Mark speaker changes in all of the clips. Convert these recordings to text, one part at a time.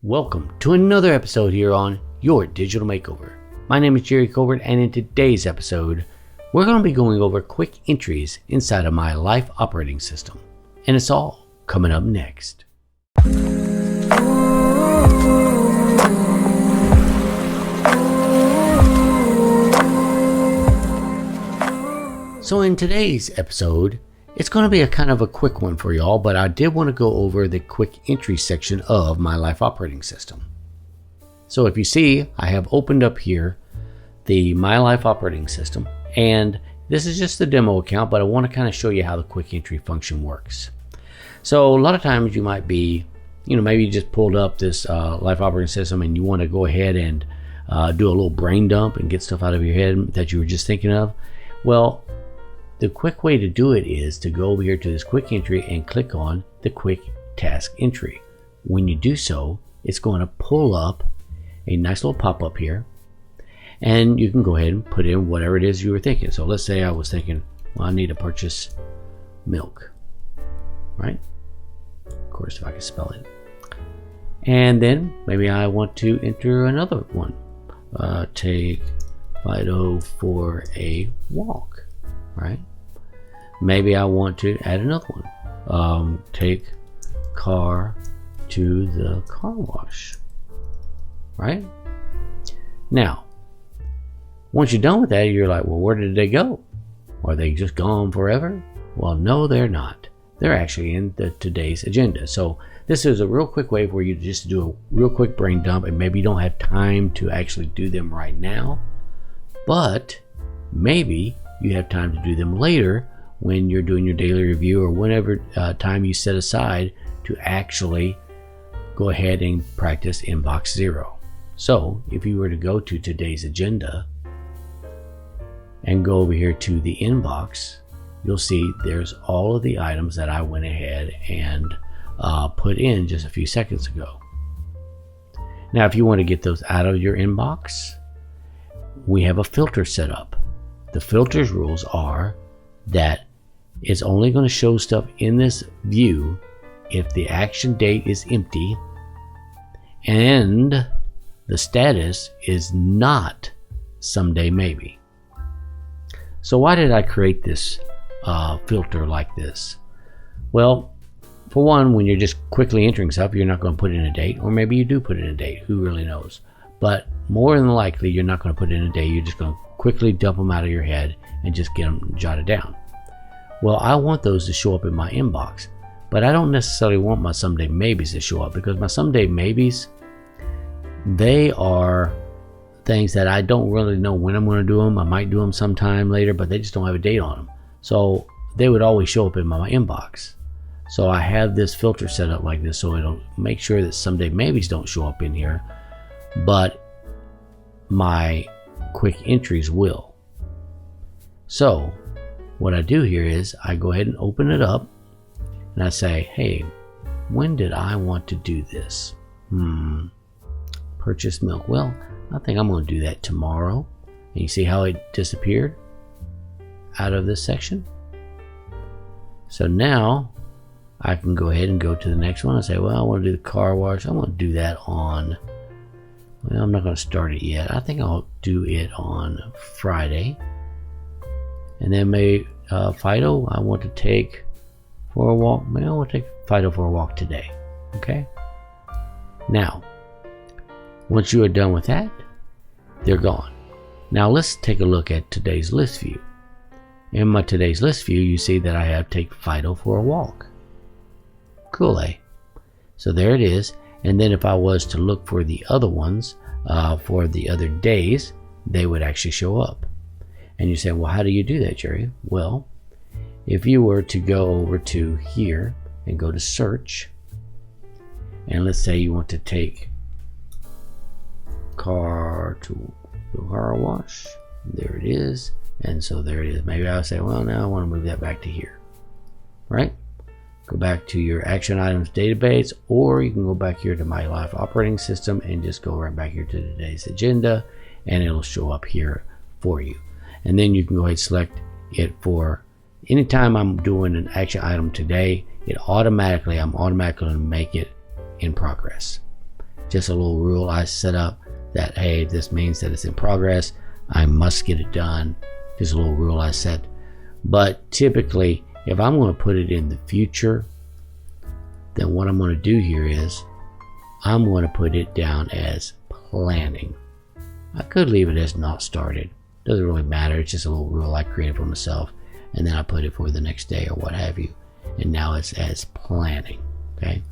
Speaker 1: Welcome to another episode here on Your Digital Makeover. My name is Jerry Colbert, and in today's episode, we're going to be going over quick entries inside of my Life operating system. And it's all coming up next. So in today's episode, it's going to be a kind of a quick one for y'all, but I did want to go over the quick entry section of my Life operating system. So if you see, I have opened up here the My Life operating system, and this is just the demo account, but I want to kind of show you how the quick entry function works. So a lot of times you might be, maybe you just pulled up this Life operating system and you want to go ahead and do a little brain dump and get stuff out of your head that you were just thinking of. Well, the quick way to do it is to go over here to this quick entry and click on the quick task entry. When you do so, it's going to pull up a nice little pop-up here, and you can go ahead and put in whatever it is you were thinking. So let's say I was thinking, well, I need to purchase milk, right? Of course, if I can spell it. And then maybe I want to enter another one. Take Fido for a walk, right? Maybe I want to add another one. Take car to the car wash, right? Now, once you're done with that, you're like, well, where did they go? Are they just gone forever? Well, no, they're not. They're actually in today's agenda. So this is a real quick way for you to just do a real quick brain dump, and maybe you don't have time to actually do them right now, but maybe you have time to do them later when you're doing your daily review or whenever time you set aside to actually go ahead and practice inbox 0. So if you were to go to today's agenda and go over here to the inbox, you'll see there's all of the items that I went ahead and put in just a few seconds ago. Now, if you want to get those out of your inbox, we have a filter set up. The filters rules are that it's only going to show stuff in this view if the action date is empty and the status is not someday maybe. So why did I create this filter like this? Well, for one, when you're just quickly entering stuff, you're not going to put in a date, or maybe you do put in a date, who really knows? But more than likely, you're not going to put in a date, you're just going to quickly dump them out of your head and just get them jotted down. Well, I want those to show up in my inbox, but I don't necessarily want my someday maybes to show up, because my someday maybes, they are things that I don't really know when I'm going to do them. I might do them sometime later, but they just don't have a date on them. So they would always show up in my inbox. So I have this filter set up like this, so it'll make sure that someday maybes don't show up in here, but my quick entries will. So what I do here is I go ahead and open it up and I say, hey, when did I want to do this? Purchase milk. Well, I think I'm going to do that tomorrow. And you see how it disappeared out of this section? So now I can go ahead and go to the next one and say, well, I want to do the car wash. I want to do that on, well, I'm not going to start it yet. I think I'll do it on Friday. And then maybe Fido, I want to take for a walk. Maybe I want to take Fido for a walk today. Okay? Now, once you are done with that, they're gone. Now let's take a look at today's list view. In my today's list view, you see that I have take Fido for a walk. Cool, eh? So there it is. And then if I was to look for the other ones, for the other days, they would actually show up. And you say, well, how do you do that, Jerry? Well, if you were to go over to here and go to search, and let's say you want to take car to the car wash, there it is. And so there it is. Maybe I'll say, well, now I want to move that back to here, right? Go back to your action items database, or you can go back here to my Life operating system and just go right back here to today's agenda, and it'll show up here for you. And then you can go ahead and select it for anytime I'm doing an action item today. I'm automatically going to make it in progress. Just a little rule I set up that, hey, this means that it's in progress. I must get it done. Just a little rule I set. But typically, if I'm going to put it in the future, then what I'm going to do here is I'm going to put it down as planning. I could leave it as not started. Doesn't really matter. It's just a little rule I created for myself. And then I put it for the next day or what have you. And now it's as planning. Okay.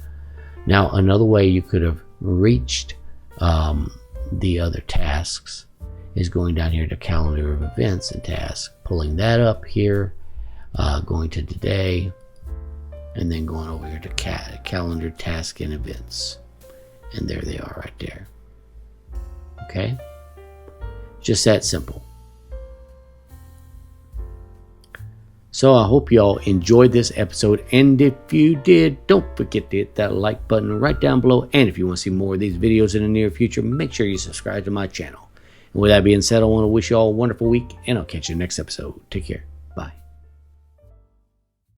Speaker 1: Now, another way you could have reached the other tasks is going down here to calendar of events and tasks, pulling that up here, going to today, and then going over here to calendar, task, and events. And there they are right there. Okay? Just that simple. So I hope y'all enjoyed this episode, and if you did, don't forget to hit that like button right down below. And if you want to see more of these videos in the near future, make sure you subscribe to my channel. And with that being said, I want to wish you all a wonderful week, and I'll catch you next episode. Take care. Bye.